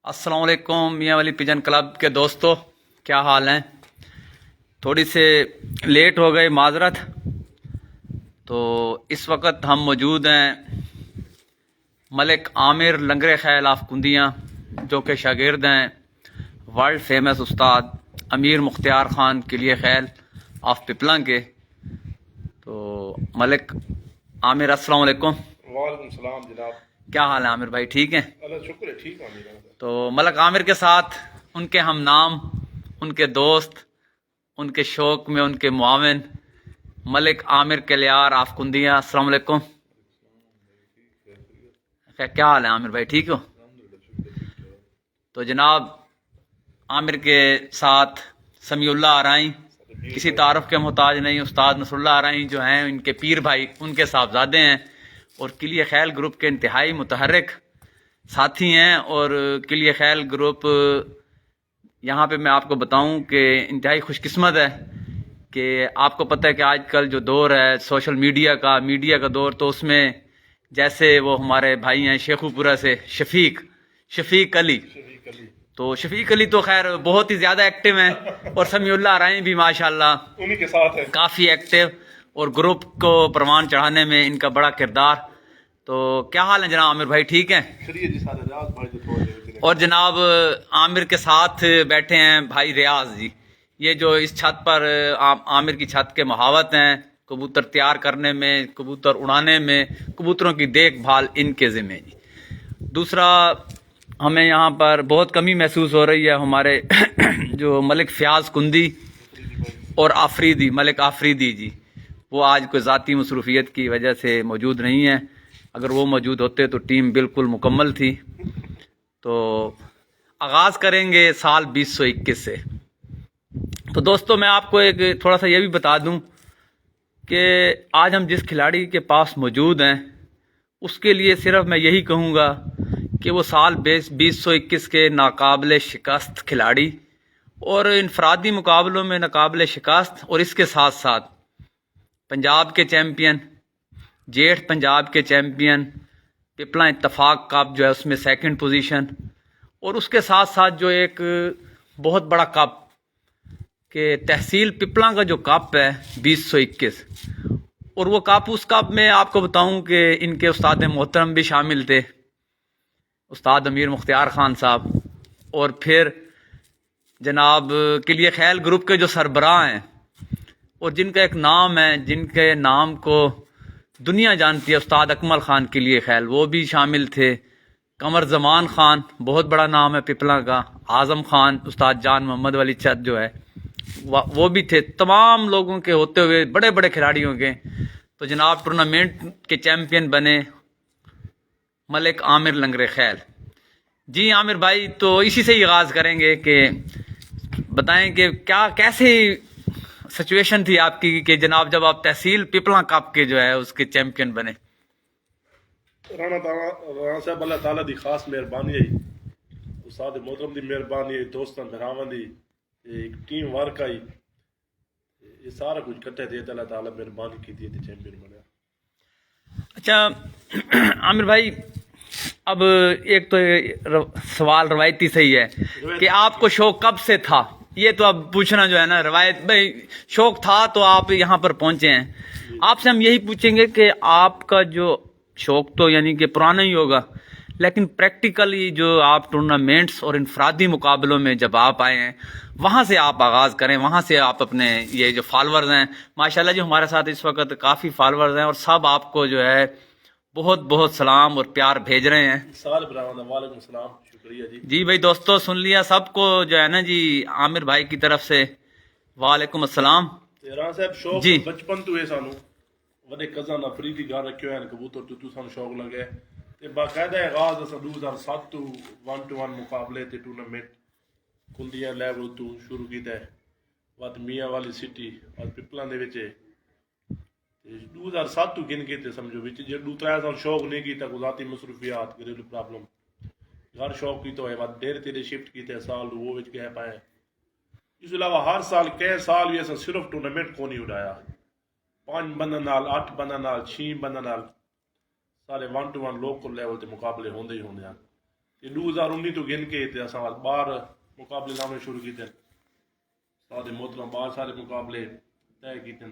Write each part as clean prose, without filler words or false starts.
السلام علیکم میاں ولی پجن کلب کے دوستو، کیا حال ہیں؟ تھوڑی سے لیٹ ہو گئے، معذرت۔ تو اس وقت ہم موجود ہیں ملک عامر لنگر خیل آف کندیاں، جو کہ شاگرد ہیں ورلڈ فیمس استاد امیر مختار خان کلیہ خیل آف پپلاں کے۔ تو ملک عامر، السلام علیکم۔ وعلیکم السلام جناب۔ کیا حال ہے عامر بھائی، ٹھیک ہیں؟ اللہ شکر ہے، ٹھیک ہے میرا۔ تو ملک عامر کے ساتھ ان کے ہم نام، ان کے دوست، ان کے شوق میں ان کے معاون ملک عامر کلیار آف کندیاں۔ السلام علیکم۔ کیا حال ہے عامر بھائی، ٹھیک ہو؟ تو جناب عامر کے ساتھ سمیع اللہ آرائیں، کسی تعارف کے محتاج نہیں، استاد نصر اللہ آرائیں جو ہیں ان کے پیر بھائی، ان کے صاحبزادے ہیں اور کلیہ خیل گروپ کے انتہائی متحرک ساتھی ہیں۔ اور کلیہ خیل گروپ یہاں پہ میں آپ کو بتاؤں کہ انتہائی خوش قسمت ہے کہ آپ کو پتہ ہے کہ آج کل جو دور ہے سوشل میڈیا کا دور، تو اس میں جیسے وہ ہمارے بھائی ہیں شیخو پورہ سے شفیق علی، تو شفیق علی تو خیر بہت ہی زیادہ ایکٹیو ہیں، اور سمیع اللہ آرائیں بھی ماشاءاللہ انہی کے ساتھ ہے، کافی ایکٹیو، اور گروپ کو پروان چڑھانے میں ان کا بڑا کردار۔ تو کیا حال ہے جناب عامر بھائی، ٹھیک ہیں؟ شریعت جی سارے ریاض بھائی جو تھوڑے ہوتے اور جناب عامر کے ساتھ بیٹھے ہیں بھائی ریاض جی، یہ جو اس چھت پر عامر کی چھت کے محاوت ہیں، کبوتر تیار کرنے میں، کبوتر اڑانے میں، کبوتروں کی دیکھ بھال ان کے ذمہ جی۔ دوسرا، ہمیں یہاں پر بہت کمی محسوس ہو رہی ہے، ہمارے جو ملک فیاض کندی اور آفریدی، ملک آفریدی جی، وہ آج کوئی ذاتی مصروفیت کی وجہ سے موجود نہیں ہیں۔ اگر وہ موجود ہوتے تو ٹیم بالکل مکمل تھی۔ تو آغاز کریں گے سال 2021 سے۔ تو دوستو، میں آپ کو ایک تھوڑا سا یہ بھی بتا دوں کہ آج ہم جس کھلاڑی کے پاس موجود ہیں اس کے لیے صرف میں یہی کہوں گا کہ وہ سال 2021 کے ناقابل شکست کھلاڑی، اور انفرادی مقابلوں میں ناقابل شکست، اور اس کے ساتھ ساتھ پنجاب کے چیمپئن، جیٹھ پنجاب کے چیمپئن، پپلاں اتفاق کپ جو ہے اس میں سیکنڈ پوزیشن، اور اس کے ساتھ ساتھ جو ایک بہت بڑا کپ کہ تحصیل پپلاں کا جو کپ ہے 2021، اور وہ کپ، اس کپ میں آپ کو بتاؤں کہ ان کے استاد محترم بھی شامل تھے، استاد امیر مختار خان صاحب، اور پھر جناب کلیہ خیل گروپ کے جو سربراہ ہیں اور جن کا ایک نام ہے، جن کے نام کو دنیا جانتی ہے، استاد اکمل خان کلیہ خیل، وہ بھی شامل تھے، قمر زمان خان، بہت بڑا نام ہے پپلاں کا، اعظم خان، استاد جان محمد والی چھت جو ہے وہ بھی تھے۔ تمام لوگوں کے ہوتے ہوئے، بڑے بڑے کھلاڑیوں کے، تو جناب ٹورنامنٹ کے چیمپئن بنے ملک عامر لنگر خیل جی۔ عامر بھائی، تو اسی سے ہی آغاز کریں گے کہ بتائیں کہ کیسے سچویشن تھی آپ کی کہ جناب جب آپ تحصیل پپلاں کپ کے جو ہے اس کے چیمپئن بنے؟ رانا صاحب اللہ تعالیٰ دی خاص مہربانی ہے، استاد محترم دی مہربانی ہے، دوستان بھراواں دی ایک ٹیم ورک آئی، یہ سارا کچھ کٹھے تھے، اللہ تعالیٰ مہربانی کی تھی چیمپئن بنیا۔ اچھا عامر بھائی، اب ایک تو سوال روایتی صحیح ہے کہ آپ کو شوق کب سے تھا؟ یہ تو اب پوچھنا جو ہے نا، روایت بھائی شوق تھا تو آپ یہاں پر پہنچے ہیں۔ آپ سے ہم یہی پوچھیں گے کہ آپ کا جو شوق تو یعنی کہ پرانا ہی ہوگا، لیکن پریکٹیکلی جو آپ ٹورنامنٹس اور انفرادی مقابلوں میں جب آپ آئے ہیں، وہاں سے آپ آغاز کریں، وہاں سے آپ اپنے یہ جو فالورز ہیں، ماشاءاللہ جو ہمارے ساتھ اس وقت کافی فالورز ہیں، اور سب آپ کو جو ہے بہت بہت سلام اور پیار بھیج رہے ہیں۔ سال براواں، وعلیکم السلام، شکریہ جی۔ جی بھائی دوستو، سن لیا سب کو جو ہے نا جی، عامر بھائی کی طرف سے وعلیکم السلام رانا صاحب، شوق جی۔ بچپن تو ہے سانو، وڈے کزن افریدی گھر رکھے ہوئے ہیں کبوتر، تو سانو شوق لگے تے باقاعدہ آغاز اساں 2007 تو 1-to-1 مقابلے تے ٹورنامنٹ کندیاں لیول تو شروع کیتا ہے، وات میاں والی سٹی اور پپلاں دے وچ 2007 تو گن کے تے سمجھو وچ جے 2-3 سال شوق نہیں کیتا، کوئی ذاتی مصروفیات، گھریلو پرابلم، گھر شوق کیتا ہے، وات ڈیر تیرے شفٹ کیتے سال وہ وچ گئے پائے۔ اس علاوہ ہر سال کئی سال بھی ایسا صرف ٹورنامنٹ کو نہیں اڑایا، 5 بندہ نال، 8 بندہ نال، 6 بندہ نال، سارے 1-to-1 لوکل لیول تے مقابلے ہوندے ہی ہوندے ہیں۔ ਤੇ 2019 ਤੋਂ ਗਿਣ ਕੇ ਤੇ ਅਸਾਂ ਬਾਹਰ ਮੁਕਾਬਲੇ ਲਾਉਣੇ ਸ਼ੁਰੂ ਕੀਤੇ ਸਾਡੇ ਮੋਤਲਮ ਬਾਹਰ ਸਾਰੇ ਮੁਕਾਬਲੇ ਤੈਅ ਕੀਤੇ ਨੇ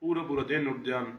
ਪੂਰਾ ਦਿਨ ਉੱਡਦੇ ਹਨ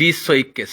2021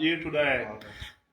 ਜੇਠ ਉਡਾਇਆ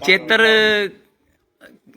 76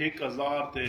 1000 ਤੇ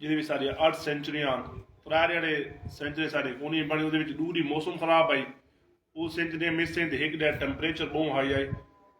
ਜਿਹਦੇ ਵਿੱਚ ਸਾਡੀਆਂ 8 ਸੈਂਚਰੀਆਂ ਤਰਾਰੇ ਵਾਲੇ ਸੈਂਚਰੀ ਸਾਡੇ ਕੋਨੀ ਬਣੇ ਉਹਦੇ ਵਿੱਚ ਦੂਰੀ ਮੌਸਮ ਖਰਾਬ ਆਈ ਉਹ ਸੈਂਚਰੀ ਮਿਸ ਤੇ ਇੱਕ ਦਾ ਟੈਂਪਰੇਚਰ ਬਹੁਤ ਹਾਈ ਆਈ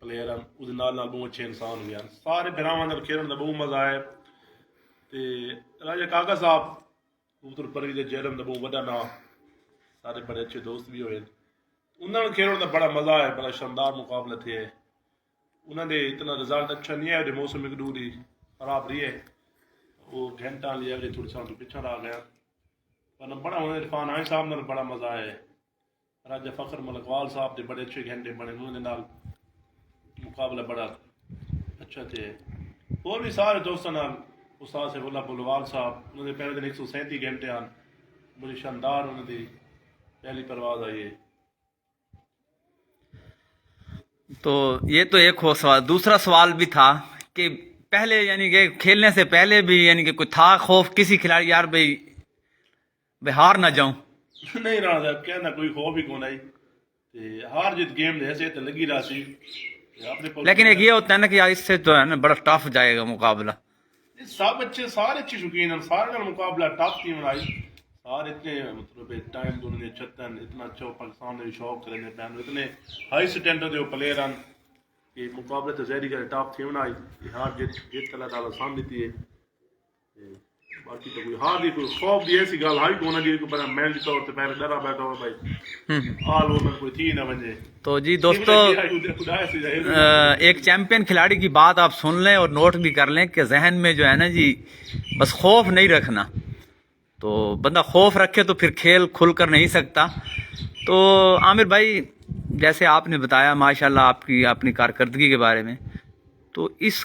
ਪਲੇਅਰ ਹਨ, ਉਹਦੇ ਨਾਲ ਬਹੁਤ ਅੱਛੇ ਇਨਸਾਨ ਵੀ ਹਨ। ਸਾਰੇ ਭਰਾਵਾਂ ਨਾਲ ਖੇਡਣ ਦਾ ਬਹੁਤ ਮਜ਼ਾ ਆਇਆ। ਤੇ ਰਾਜਾ ਕਾਕਾ ਸਾਹਿਬ ਕਬੂਤਰ ਪਰਵੀ ਦੇ ਜੈਰਮ ਦਾ ਬਹੁਤ ਵੱਡਾ ਨਾਮ, ਸਾਰੇ ਬੜੇ ਅੱਛੇ ਦੋਸਤ ਵੀ ਹੋਏ। ਉਹਨਾਂ ਨਾਲ ਖੇਡਣ ਦਾ ਬੜਾ ਮਜ਼ਾ ਆਇਆ, ਬੜਾ ਸ਼ਾਨਦਾਰ ਮੁਕਾਬਲਾ ਥੇ। ਉਹਨਾਂ ਦੇ ਇਤਨਾ ਰਿਜ਼ਲਟ ਅੱਛਾ ਨਹੀਂ ਆਇਆ, ਮੌਸਮ ਇੱਕ ਦੂਰੀ ਖਰਾਬ ਰਹੀ ਹੈ। ਉਹ ਘੰਟਾ ਲਿਆ ਜੇ ਥੋੜੀ ਸਾਂ ਤੋਂ ਪਿੱਛੇ ਆ ਗਿਆ, ਪਰ ਬੜਾ ਉਹਨਾਂ ਦੇ ਇਰਫਾਨ ਆਏ ਸਾਹਿਬ ਨਾਲ ਬੜਾ ਮਜ਼ਾ ਆਇਆ। راجہ فخر ملکوال صاحب دے بڑے اچھے گھنٹے بنے، انہوں نے نال مقابلہ بڑا اچھا تھے۔ اور بھی سارے دوستوں نال استاد سیف اللہ بلوال صاحب، انہوں نے پہلے دن 137 گھنٹے آن، بڑی شاندار انہوں نے پہلی پرواز آئی ہے۔ تو یہ تو ایک ہو سوال۔ دوسرا سوال بھی تھا کہ پہلے یعنی کہ کھیلنے سے پہلے بھی یعنی کہ کوئی تھا خوف کسی کھلاڑی یار بھائی ہار نہ جاؤں؟ نہیں رہا تھا کہنا، کوئی خوف ہی کون آئی، ہار جیت گیم دے ایسے تو لگی رہا سی۔ لیکن ایک یہ ہوتا ہے نا کہ یار اس سے تو ہے نا بڑا ٹف جائے گا مقابلہ۔ سب اچھے، سارے اچھے شوقین ہیں، سارے کا مقابلہ ٹف ٹیم بنائی، سارے اتنے مطلب ٹائم کو انہوں نے چھتن اتنا اچھا پاکستان نے شوق کرنے پہن، اتنے ہائی سٹینڈرڈ جو پلیئر ہیں کہ مقابلے تو ظاہری کر ٹاپ تھی بنائی، ہار جیت اللہ تعالیٰ آسان دیتی ہے۔ باقی تو کوئی ہار دی کوئی خوف دی ایسی گل ہائی کونا جی کو بڑا مین طور تے پہلے ڈرا بیٹھا ہو بھائی آل وہ میں کوئی تھی نہ بنجے۔ تو جی دوستو ایک چیمپئن کھلاڑی کی بات آپ سن لیں اور نوٹ بھی کر لیں کہ ذہن میں جو ہے نا جی بس خوف نہیں رکھنا، تو بندہ خوف رکھے تو پھر کھیل کھل کر نہیں سکتا۔ تو عامر بھائی جیسے آپ نے بتایا ماشاءاللہ آپ کی اپنی کارکردگی کے بارے میں، تو اس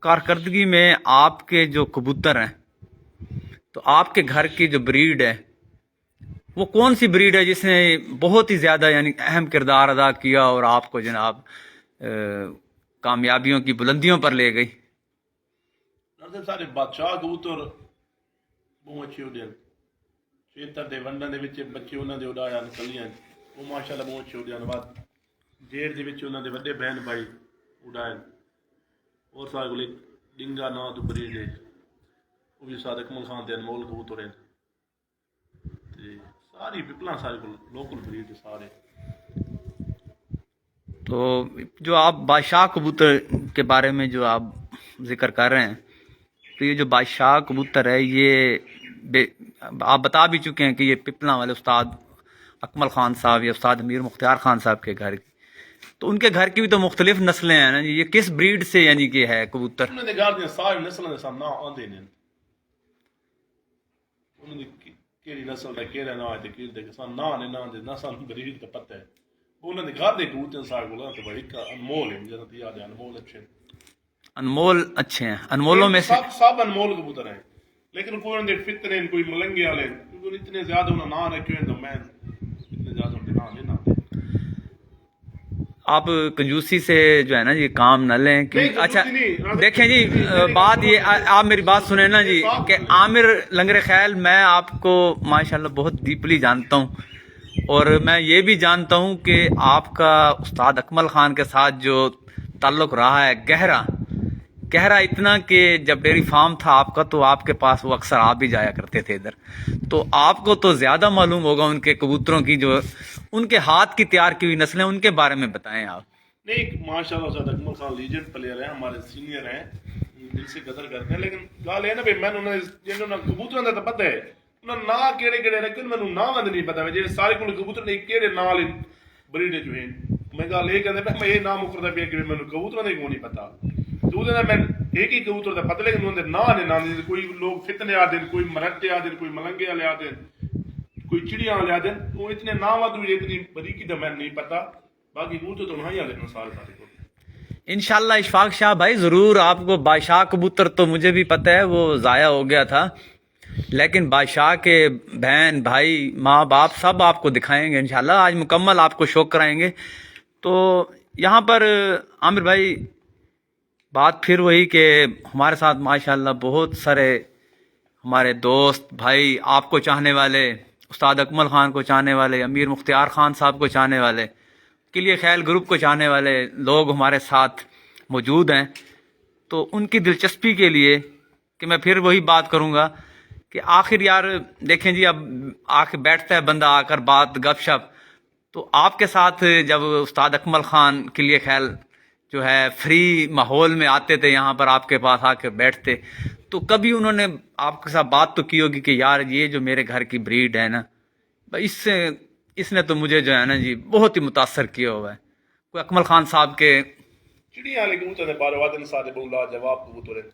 کارکردگی میں آپ کے جو کبوتر ہیں، تو آپ کے گھر کی جو بریڈ ہے وہ کون سی بریڈ ہے جس نے بہت ہی زیادہ یعنی اہم کردار ادا کیا اور آپ کو جناب کامیابیوں کی بلندیوں پر لے گئی؟ سارے بادشاہ کبوتر بہت اچھے اڈے، چیتر دے ونڈن دے وچ بچے انہاں دے اڈایا نکلیاں، وہ ماشاءاللہ بہت اچھے اڈے۔ بعد جیڑ دے وچ انہاں دے وڈے بہن بھائی اڈائے، اور سارے کول ڈنگا نا تو بریڈ ہے، وہ بھی سارے اکمل خان دے انمول کبوتر ہیں، ساری پپلاں سارے کو لوکل بریڈ سارے۔ تو جو آپ بادشاہ کبوتر کے بارے میں جو آپ ذکر کر رہے ہیں، تو یہ جو بادشاہ کبوتر ہے یہ آپ بتا بھی چکے ہیں کہ یہ پپلاں والے استاد اکمل خان صاحب یا استاد امیر مختار خان صاحب کے گھر کی، تو ان کے گھر کی بھی تو مختلف نسلیں ہیں نا، یہ کس بریڈ سے یعنی کہ ہے کبوتر؟ انہوں نے گھر دے ساری نسلوں دے سام نا آندے نے، انہوں نے کیڑی نسل دا کیڑا نا ہے تے کیڑے دے سان نا نے نا دے نہ سان بریڈ دا پتہ ہے، انہوں نے گھر دے کبوتر سارے کول تے بڑی انمول ہیں، جنت یاد ہے انمول اچھے، انمول اچھے ہیں، انمولوں میں سے سب انمول کبوتر ہیں، لیکن کوئی ان دے فتنے کوئی ملنگے والے کیونکہ اتنے زیادہ انہاں نا رکھے ہیں تو میں اتنے زیادہ ان دے نا لینا۔ آپ کنجوسی سے جو ہے نا یہ کام نہ لیں کہ اچھا دیکھیں جی بات یہ آپ میری بات سنیں نا جی کہ عامر لنگر خیل میں آپ کو ماشاءاللہ بہت ڈیپلی جانتا ہوں، اور میں یہ بھی جانتا ہوں کہ آپ کا استاد اکمل خان کے ساتھ جو تعلق رہا ہے گہرا اتنا کہ جب ڈیری فارم تھا آپ کا تو آپ کے پاس وہ اکثر آپ بھی جایا کرتے تھے ادھر، تو آپ کو تو زیادہ معلوم ہوگا ان کے کبوتروں کی جو ان کے ہاتھ کی تیار کی ہوئی نسلیں، ان کے بارے میں بتائیں آپ۔ نہیں ماشاءاللہ استاد اکمل خان لیجنڈ پلیئر ہیں، ہمارے سینئر ہیں، دل سے قدر کرتے ہیں، لیکن گل ہے نا بھائی میں انہوں نے کبوتروں کا تو پتہ ہے، انہوں نے نا کیڑے کیڑے رکھے مینوں نا نہیں پتا جی سارے کو کبوتر نے کیڑے نال بریڈ جو ہیں، میں گل یہ کہتے میں یہ نام مکرتا پیا کہ مینوں کبوتروں کا کو نہیں پتا، تو میں ایک ہی کبوتر کا پتہ، لیکن انہوں نے نا نے کوئی لوگ فتنے آ دین، کوئی مرٹے آ دین، کوئی ملنگے والے آ دین، کوئی چڑیاں لیا دیں وہ اتنے نام آدمی اتنی بریکی تو میں نہیں پتا باقی کبوتر تو وہاں ہی آ لینا سارے سارے کو انشاءاللہ اشفاق شاہ بھائی ضرور آپ کو بادشاہ کبوتر تو مجھے بھی پتہ ہے وہ ضائع ہو گیا تھا، لیکن بادشاہ کے بہن بھائی ماں باپ سب آپ کو دکھائیں گے انشاءاللہ، آج مکمل آپ کو شوق کرائیں گے۔ تو یہاں پر عامر بھائی بات پھر وہی کہ ہمارے ساتھ ماشاءاللہ بہت سارے ہمارے دوست بھائی آپ کو چاہنے والے، استاد اکمل خان کو چاہنے والے، امیر مختار خان صاحب کو چاہنے والے، قلعہ خیل گروپ کو چاہنے والے لوگ ہمارے ساتھ موجود ہیں۔ تو ان کی دلچسپی کے لیے کہ میں پھر وہی بات کروں گا کہ آخر یار دیکھیں جی، اب آ کے بیٹھتا ہے بندہ آ کر بات گپ شپ، تو آپ کے ساتھ جب استاد اکمل خان قلعہ خیل جو ہے فری ماحول میں آتے تھے، یہاں پر آپ کے پاس آ کے بیٹھتے، تو کبھی انہوں نے آپ کے ساتھ بات تو کی ہوگی کہ یار یہ جو میرے گھر کی بریڈ ہے نا، اس نے تو مجھے جو ہے نا جی بہت ہی متاثر کیا ہوا ہے۔ کوئی اکمل خان صاحب کے چڑیاں والے کبوتر نے بارے وادن سارے بہت لاجواب کبوتر ہیں۔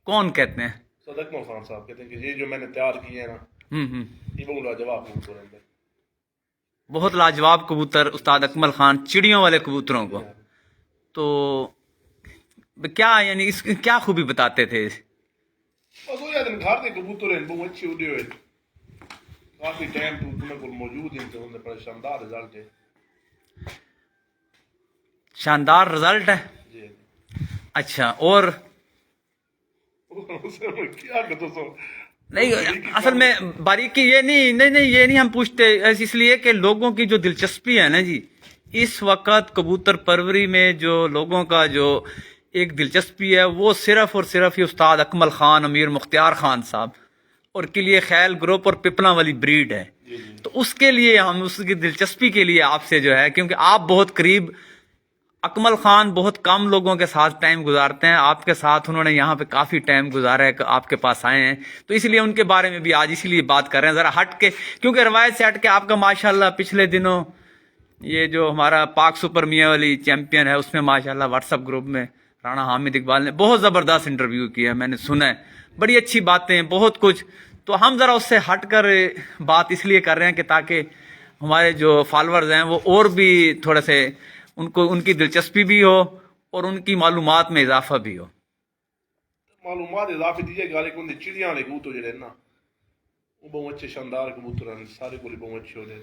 کون کہتے ہیں؟ صدق خان صاحب کہتے ہیں کہ یہ جو میں نے تیار کیے ہیں نا یہ بہت لاجواب کبوتر ہیں۔ بہت لاجواب کبوتر استاد اکمل خان چڑیوں والے کبوتروں کو، تو کیا یعنی اس کی کیا خوبی بتاتے تھے؟ بس وہ یادن گھر کے کبوتر ہیں بہت اچھے اڑے ہوئے، کافی ٹائم تو تمہیں کو موجود ہیں تو انہیں پر شاندار رزلٹ ہے۔ شاندار رزلٹ ہے؟ جی اچھا، اور کیا کہتے سو نہیں اصل میں باریکی یہ نہیں ہم پوچھتے، اس لیے کہ لوگوں کی جو دلچسپی ہے نا جی اس وقت کبوتر پروری میں، جو لوگوں کا جو ایک دلچسپی ہے وہ صرف اور صرف یہ استاد اکمل خان، امیر مختار خان صاحب اور قلعہ خیل گروپ اور پپلا والی بریڈ ہے۔ تو اس کے لیے ہم اس کی دلچسپی کے لیے آپ سے جو ہے، کیونکہ آپ بہت قریب، اکمل خان بہت کم لوگوں کے ساتھ ٹائم گزارتے ہیں، آپ کے ساتھ انہوں نے یہاں پہ کافی ٹائم گزارا ہے، آپ کے پاس آئے ہیں، تو اس لیے ان کے بارے میں بھی آج اسی لیے بات کر رہے ہیں ذرا ہٹ کے، کیونکہ روایت سے ہٹ کے آپ کا ماشاءاللہ پچھلے دنوں یہ جو ہمارا پاک سپر میاں والی چیمپئن ہے اس میں ماشاءاللہ واٹس ایپ گروپ میں رانا حامد اقبال نے بہت زبردست انٹرویو کیا، میں نے سنا ہے، بڑی اچھی باتیں، بہت کچھ۔ تو ہم ذرا اس سے ہٹ کر بات اس لیے کر رہے ہیں کہ تاکہ ہمارے جو فالورز ہیں وہ اور بھی تھوڑے سے ان کی دلچسپی بھی ہو اور ان کی معلومات میں اضافہ بھی ہو۔ معلومات اضافی دیجیے گا، لیکن چڑیاں والے کبوتر جڑے نا وہ بہت اچھے شاندار کبوتر ہیں، سارے کو بہت اچھے ہوتے ہیں۔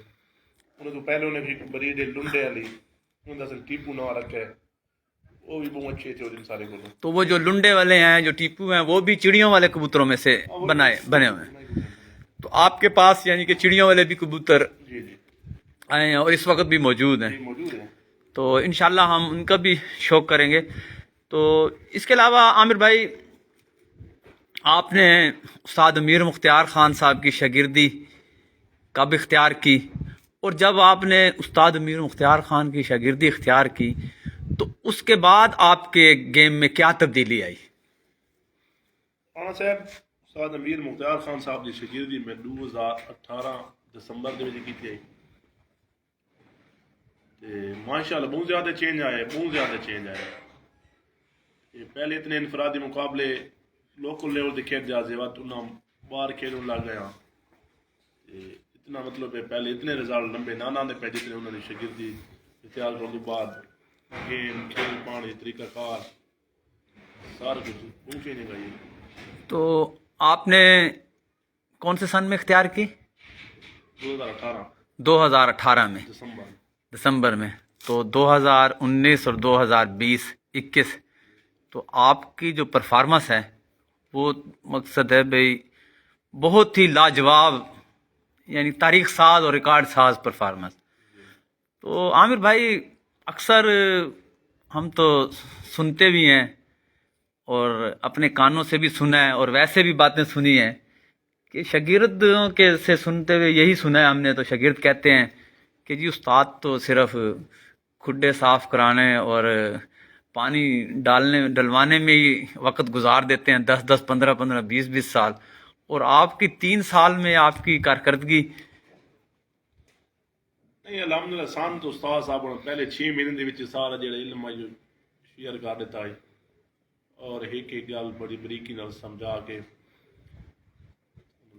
انہیں تو پہلے انہیں بھی بریڈ لنڈے والی انہیں اصل ٹیپو نام رکھا ہے، وہ بھی بہت اچھے تھے سارے کو۔ تو وہ جو لنڈے والے ہیں، جو ٹیپو ہیں، وہ بھی چڑیوں والے کبوتروں میں سے بنے ہوئے ہیں۔ تو آپ کے پاس یعنی کہ چڑیوں والے بھی کبوتر آئے ہیں اور اس وقت بھی موجود ہیں، موجود ہیں۔ تو انشاءاللہ ہم ان کا بھی شوق کریں گے۔ تو اس کے علاوہ عامر بھائی آپ نے استاد امیر مختار خان صاحب کی شاگردی کب اختیار کی، اور جب آپ نے استاد امیر مختار خان کی شاگردی اختیار کی تو اس کے بعد آپ کے گیم میں کیا تبدیلی آئی؟ رانا صاحب استاد امیر مختار خان صاحب کی شاگردی میں 2018 دسمبر کے کی تھی، ماشاءاللہ بہت زیادہ چینج آئے۔ پہلے اتنے انفرادی مقابلے لوکل لیول کے کھیل جا زیوات انہوں باہر کھیلوں لگ گیا، اتنا مطلب ہے پہلے اتنے رزلٹ لمبے نانا نے پہ جتنے انہوں نے شاگردی اختیار کرنے کے بعد گیم کھیل پانے طریقہ کار سارا کچھ بہت چینج آئی۔ تو آپ نے کون سے سن میں اختیار کی؟ 2018 میں دسمبر میں۔ تو 2019 اور 2020 21 تو آپ کی جو پرفارمنس ہے وہ مقصد ہے بھئی بہت ہی لاجواب، یعنی تاریخ ساز اور ریکارڈ ساز پرفارمنس۔ تو عامر بھائی اکثر ہم تو سنتے بھی ہیں اور اپنے کانوں سے بھی سنا ہے اور ویسے بھی باتیں سنی ہیں کہ شاگردوں کے سے سنتے ہوئے یہی سنا ہے ہم نے، تو شاگرد کہتے ہیں کہ جی استاد تو صرف کھڈے صاف کرانے اور پانی ڈلوانے میں ہی وقت گزار دیتے ہیں 10 15 20 سال، اور آپ کی 3 سال میں آپ کی کارکردگی نہیں الحمدللہ سان تو استاد صاحب نے پہلے 6 مہینے دے سارا جڑا علم ہے جو شیئر کر دیتا ہے اور ایک گل بڑی بریکی نال سمجھا کے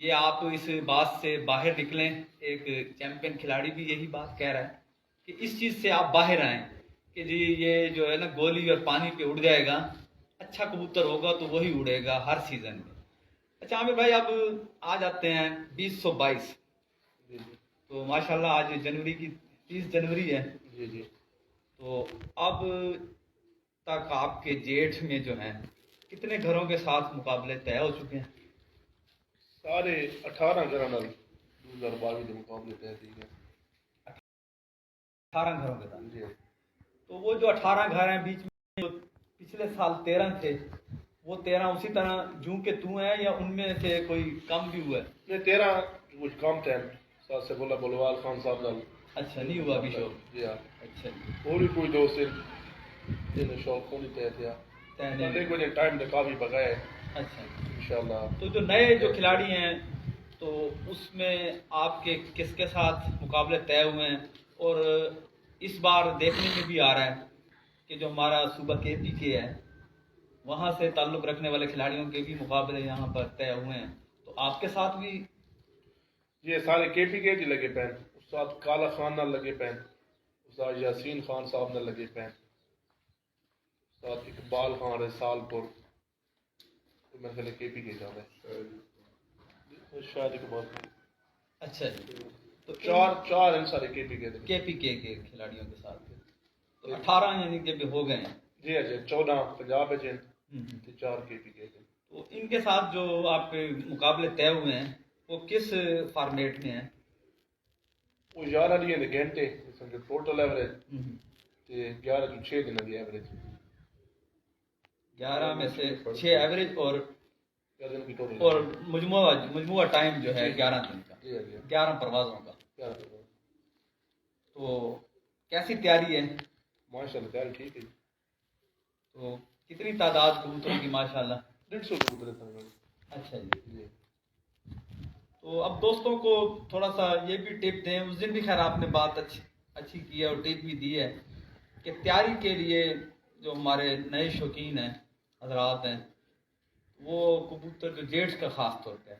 یہ آپ اس بات سے باہر نکلیں. ایک چیمپئن کھلاڑی بھی یہی بات کہہ رہا ہے کہ اس چیز سے آپ باہر آئیں کہ جی یہ جو ہے نا گولی اور پانی پہ اڑ جائے گا، اچھا کبوتر ہوگا تو وہی اڑے گا ہر سیزن میں. اچھا عامر بھائی، اب آ جاتے ہیں 2022. جی جی تو ماشاءاللہ آج جنوری کی 30 جنوری ہے. جی جی. تو اب تک آپ کے جیٹھ میں جو ہیں کتنے گھروں کے ساتھ مقابلے طے ہو چکے ہیں؟ سارے 18 گھر 2022 کے مقابلے طے تھی گئے. 18 گھروں کے ساتھ. جی. تو وہ جو 18 گھر ہیں بیچ میں جو پچھلے سال 13 تھے، وہ 13 اسی طرح جوں کے توں ہیں یا ان میں سے کوئی کم بھی ہوا ہے؟ نہیں 13 کچھ کم تھے. ساتھ سے بولا بلوال خان صاحب نال. اچھا نہیں ہوا ابھی شوق؟ جی ہاں. اچھا جی. اور بھی کوئی دوست جن شوق کو نہیں طے تھا. دیکھو جی ٹائم نے کافی بگائے. اچھا. انشاءاللہ. تو جو نئے جو کھلاڑی ہیں تو اس میں آپ کے کس کے ساتھ مقابلے طے ہوئے ہیں؟ اور اس بار دیکھنے میں بھی آ رہا ہے کہ جو ہمارا صوبہ KP کے ہے وہاں سے تعلق رکھنے والے کھلاڑیوں کے بھی مقابلے یہاں پر طے ہوئے ہیں. تو آپ کے ساتھ بھی یہ سارے KP کے لگے پین. استاد کالا خان نہ لگے پین. استاد یاسین خان صاحب نہ لگے پین. استاد اقبال خان رسال پور میرے خیال KP کے جانا ہے. شاید اقبال خان. اچھا جی. تو چار ان سارے KP کے کھلاڑیوں کے ساتھ تو 18 یعنی کہ بھی ہو گئے ہیں. جی اچھا. 14 پنجاب ہیں 4 KP کے. تو ان کے ساتھ جو آپ کے مقابلے طے ہوئے ہیں وہ کس فارمیٹ میں ہیں؟ وہ 11 دن کے گھنٹے سمجھو ٹوٹل ایوریج تے 11 جو 6 دن کی ایوریج. 11 میں سے 6 ایوریج اور مجموعہ ٹائم جو ہے 11 دن کا. 11 پروازوں کا. تو کیسی تیاری ہے؟ ماشاءاللہ تیاری ٹھیک ہے. تو کتنی تعداد کبوتروں کی؟ ماشاءاللہ 150 کبوتر ہیں. اچھا جی. تو اب دوستوں کو تھوڑا سا یہ بھی ٹپ دیں. اس دن بھی خیر آپ نے بات اچھی کی ہے اور ٹپ بھی دی ہے کہ تیاری کے لیے جو ہمارے نئے شوقین ہیں حضرات ہیں وہ کبوتر جو جیٹس کا خاص طور پہ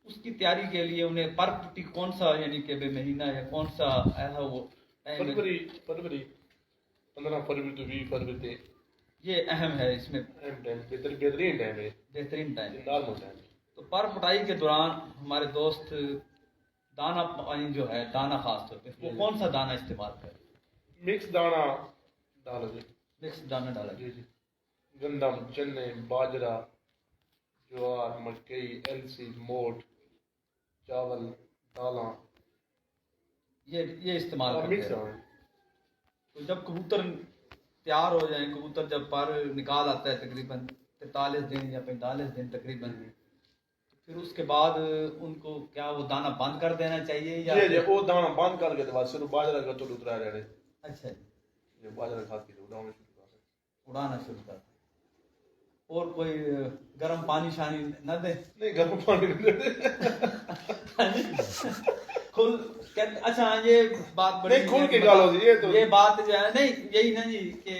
اس کی تیاری کے لیے انہیں پر پٹی کون سا یعنی کہ بے مہینہ ہے کون سا ایسا وہ فروری 15 فروری تو 20 فروری تے یہ اہم ہے. اس میں بہترین ٹائم ہے. بہترین ٹائم نارمل ٹائم. تو پر پٹائی کے دوران ہمارے دوست دانا پانی جو ہے دانا خاص طور پہ وہ کون سا دانا استعمال کریں؟ مکس دانا ڈالا جی. مکس دانا ڈالا جی جی. گندم چنے باجرا جوار مکئی السی موٹ چاول دالاں یہ استعمال کرتے ہیں. تو جب کبوتر تیار ہو جائیں، کبوتر جب پر نکال آتا ہے تقریباً 43 دن یا 45 دن تقریباً، پھر اس کے بعد ان کو کیا وہ دانا بند کر دینا چاہیے یا جی وہ دانا بند کر کے بعد صرف باجرا کا تو اترا رہے. اچھا جی. یہ باجرا کھاتی ہے اڑانا شروع کر. اور کوئی گرم پانی شانی نہ دے؟ نہیں گرم پانی نہیں دے. اچھا یہ بات بڑی کھل کے گالو جی. یہ بات جو ہے نہیں یہی نا جی کہ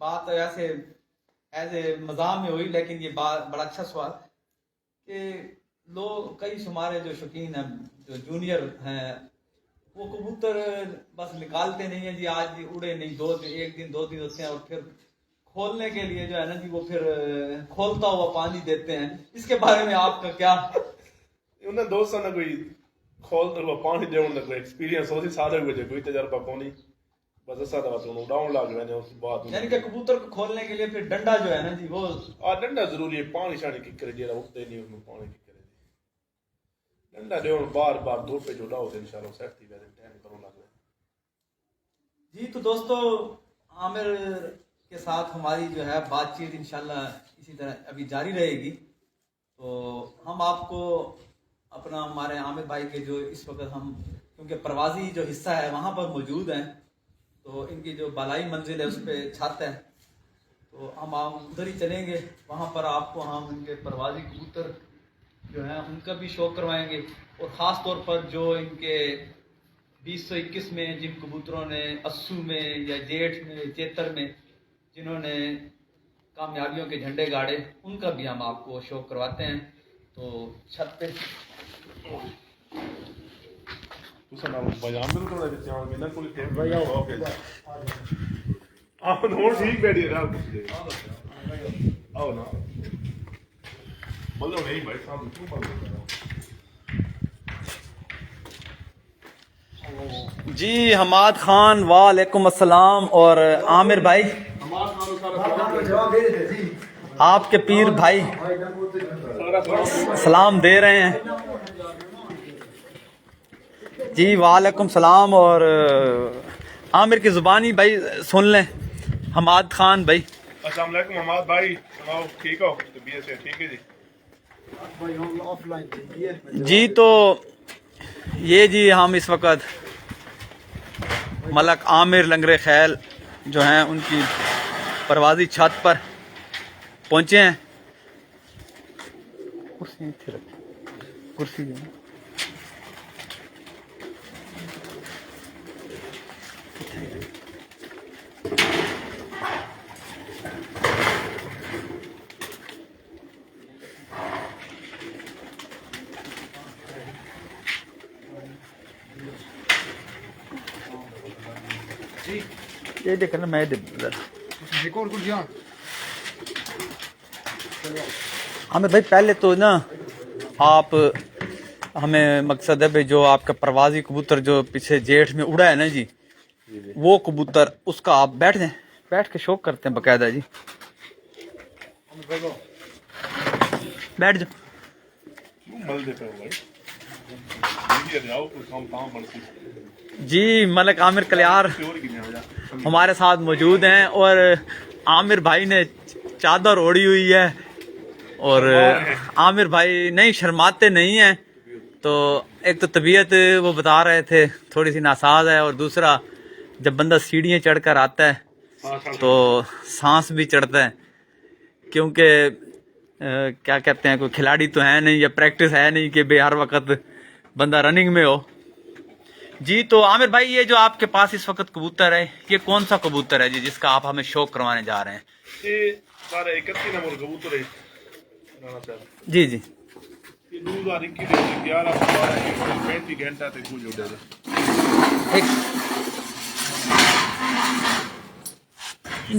بات ایسے ایز اے مزاح میں ہوئی، لیکن یہ بات بڑا اچھا سوال کہ لوگ کئی ہمارے جو شوقین ہیں جو جونیئر ہیں وہ کبوتر بس نکالتے نہیں ہیں جی آج بھی اڑے نہیں، ایک دن 2 دن ہوتے ہیں اور پھر کھولنے کے لیے جو ہے نا جی وہ پھر کھولتا ہوا پانی دیتے ہیں. اس کے بارے میں آپ کا کیا؟ انہیں دوستوں نے کوئی کھولتا ہوا پانی دیون دا کوئی ایکسپیرینس ہوتی سارے ہوئے کوئی تجربہ کونی بس ایسا دا بس اڑاؤں لگ گئے اس بعد یعنی کہ کبوتر کو کھولنے کے لیے پھر ڈنڈا جو ہے نا جی وہ ڈنڈا ضروری ہے. پانی شانی کی کرے جیڑا اٹھتے نہیں اس میں پانی کی کرے ڈنڈا دیون بار بار دو پہ جو اڑاؤ تے انشاءاللہ سیٹ تھی ویسے ٹائم کروں لگ گئے. جی. تو دوستو عامر کے ساتھ ہماری جو ہے بات چیت انشاءاللہ اسی طرح ابھی جاری رہے گی. تو ہم آپ کو اپنا ہمارے عامر بھائی کے جو اس وقت ہم کیونکہ پروازی جو حصہ ہے وہاں پر موجود ہیں تو ان کی جو بالائی منزل ہے اس پہ چھت ہے تو ہم ادھر ہی چلیں گے. وہاں پر آپ کو ہم ان کے پروازی کبوتر جو ہیں ان کا بھی شوق کروائیں گے اور خاص طور پر جو ان کے 2021 میں جن کبوتروں نے اسو میں یا جیٹھ میں چیتر میں جنہوں نے کامیابیوں کے جھنڈے گاڑے ان کا بھی ہم آپ کو شوق کرواتے ہیں. تو چھت پہ ਤੁਸੀਂ ਨਾਲ ਬਾਜ਼ਾਰ ਮੈਨੂੰ ਥੋੜਾ ਜਿਹਾ ਚਾਹ ਮੇਲਾ ਕੋਲ ਟਾਈਮ ਭਾਈ ਆਓ ਆਹ ਹੁਣ ਠੀਕ ਬੈਠੀ ਰਾਤ ਪੁੱਛਦੇ ਆਓ ਨਾ ਬੋਲੋ ਨਹੀਂ ਭਾਈ ਸਾਹਿਬ ਤੂੰ ਬੋਲੋ جی حماد خان وعلیکم السلام اور عامر بھائی آپ کے پیر بھائی سلام دے رہے ہیں جی وعلیکم السلام اور عامر کی زبانی بھائی سن لیں حماد خان بھائی السلام علیکم حماد بھائی سناؤ ٹھیک ہو طبیعت سے ٹھیک ہے جی جی تو یہ جی ہم اس وقت ملک عامر لنگر خیل جو ہیں ان کی پروازی چھت پر پہنچے ہیں کرسی جو ہے یہ دیکھیں نا میں عامر بھائی پہلے تو نا آپ ہمیں مقصد ہے بھائی جو آپ کا پروازی کبوتر جو پیچھے جیٹھ میں اڑا ہے نا جی وہ کبوتر اس کا آپ بیٹھ جائیں بیٹھ کے شوق کرتے ہیں باقاعدہ جی بیٹھ جاؤ جی ملک عامر کلیار ہمارے ساتھ موجود ہیں اور عامر بھائی نے چادر اوڑی ہوئی ہے اور عامر بھائی نہیں شرماتے نہیں ہیں تو ایک تو طبیعت وہ بتا رہے تھے تھوڑی سی ناساز ہے اور دوسرا جب بندہ سیڑھیاں چڑھ کر آتا ہے تو سانس بھی چڑھتا ہے کیونکہ کیا کہتے ہیں کوئی کھلاڑی تو ہے نہیں یا پریکٹس ہے نہیں کہ بے ہر وقت بندہ رننگ میں ہو جی تو عامر بھائی یہ جو آپ کے پاس اس وقت کبوتر ہے یہ کون سا کبوتر ہے جی جس کا آپ ہمیں شوق کروانے جا رہے ہیں یہ سارا 31 نمبر کبوتر ہے جی جی یہ 2021 کے 11 گھنٹہ تک کچھ اڑے گا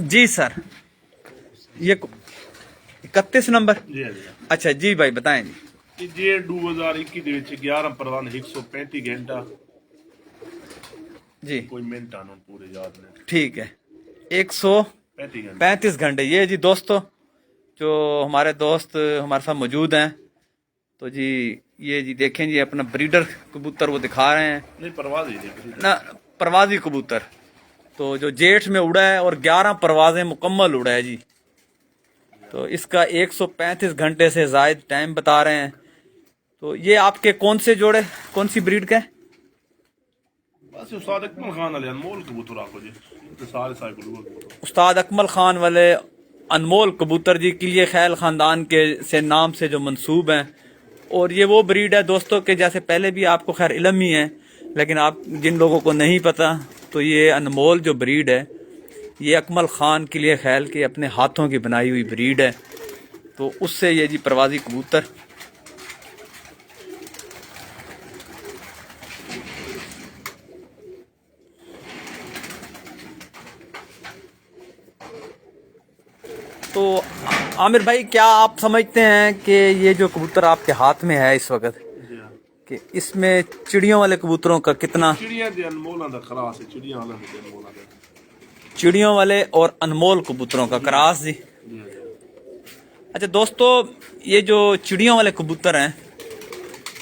جی سر یہ 31 نمبر جی اچھا جی بھائی بتائیں جی جی 2021 11 پروان 135 گھنٹہ جی کوئی منٹ آنا پورے یاد نہیں ٹھیک ہے 135 گھنٹے یہ جی دوستو جو ہمارے دوست ہمارے ساتھ موجود ہیں تو جی یہ جی دیکھیں جی اپنا بریڈر کبوتر وہ دکھا رہے ہیں نہیں پروازی نا پروازی کبوتر تو جو جیٹھ میں اڑا ہے اور 11 پروازیں مکمل اڑا ہے جی تو اس کا 135 گھنٹے سے زائد ٹائم بتا رہے ہیں تو یہ آپ کے کون سے جوڑے کون سی بریڈ کا ہے بس استاد اکمل خان والے انمول کبوتر آپ کو جی سارے استاد اکمل خان والے انمول کبوتر جی کلیے خیل خاندان کے سے نام سے جو منسوب ہیں اور یہ وہ بریڈ ہے دوستوں کے جیسے پہلے بھی آپ کو خیر علم ہی ہے لیکن آپ جن لوگوں کو نہیں پتا تو یہ انمول جو بریڈ ہے یہ اکمل خان کلیے خیل کے اپنے ہاتھوں کی بنائی ہوئی بریڈ ہے تو اس سے یہ جی پروازی کبوتر تو عامر بھائی کیا آپ سمجھتے ہیں کہ یہ جو کبوتر آپ کے ہاتھ میں ہے اس وقت کہ اس میں چڑیوں والے کبوتروں کا کتنا چڑیوں والے اور انمول کبوتروں کا کراس جی اچھا دوستو یہ جو چڑیوں والے کبوتر ہیں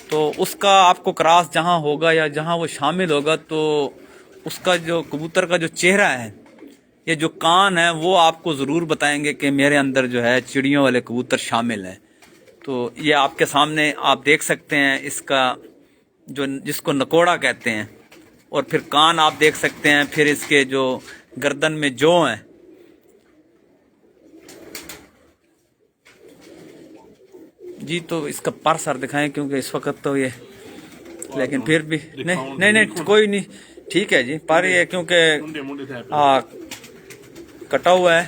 تو اس کا آپ کو کراس جہاں ہوگا یا جہاں وہ شامل ہوگا تو اس کا جو کبوتر کا جو چہرہ ہے یہ جو کان ہے وہ آپ کو ضرور بتائیں گے کہ میرے اندر جو ہے چڑیوں والے کبوتر شامل ہیں تو یہ آپ کے سامنے آپ دیکھ سکتے ہیں اس کا جو جس کو نکوڑا کہتے ہیں اور پھر کان آپ دیکھ سکتے ہیں پھر اس کے جو گردن میں جو ہیں جی تو اس کا پر سر دکھائیں کیونکہ اس وقت تو یہ لیکن پھر بھی نہیں کوئی نہیں ٹھیک ہے جی پر یہ کیونکہ کٹا ہوا ہے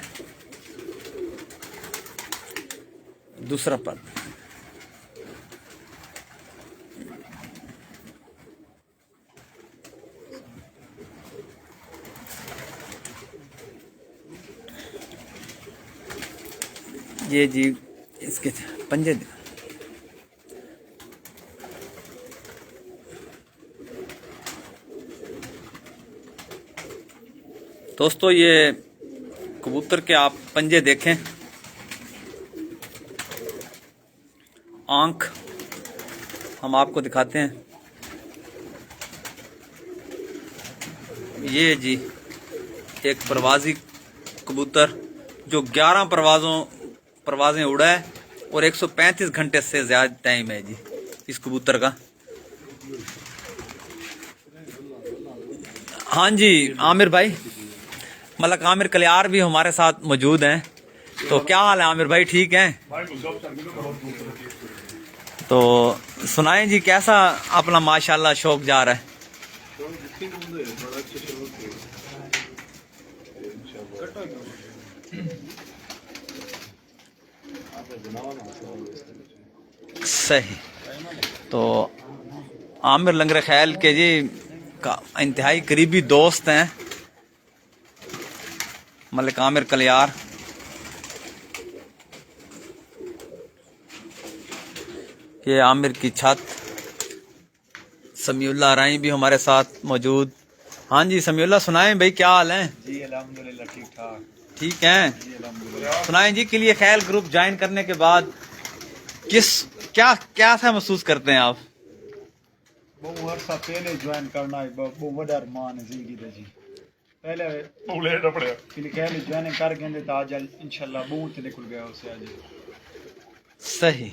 دوسرا پر یہ جی اس کے پنجے دوستو یہ کبوتر کے آپ پنجے دیکھیں، آنکھ ہم آپ کو دکھاتے ہیں. یہ جی ایک پروازی کبوتر جو 11 پروازیں اڑا ہے اور 135 گھنٹے سے زیادہ ٹائم ہے جی اس کبوتر کا. ہاں جی عامر بھائی، ملک عامر کلیار بھی ہمارے ساتھ موجود ہیں. تو کیا حال ہے عامر بھائی، ٹھیک ہیں؟ تو سنائیں جی کیسا اپنا ماشاءاللہ شوق جا رہا ہے؟ صحیح. تو عامر لنگر خیل کے جی انتہائی قریبی دوست ہیں ملک عامر کلیار. یہ عامر کی چھت. سمیع اللہ رائی بھی ہمارے ساتھ موجود. ہاں جی سمیع اللہ، سنائیں بھائی کیا حال ہیں؟ جی الحمدللہ ٹھیک ٹھاک. ٹھیک ہیں؟ جی الحمدللہ. سنائیں جی قلعہ خیل گروپ جوائن کرنے کے بعد کیا سا محسوس کرتے ہیں آپ؟ بہت عرصہ پہلے جوائن کرنا ہے، بہت بڑا ارمان ہے زندگی دا جی. پہلے قلعہ خیل جوائن کر گئے تو آج انشاءاللہ بہت نکل گیا اسے آج. صحیح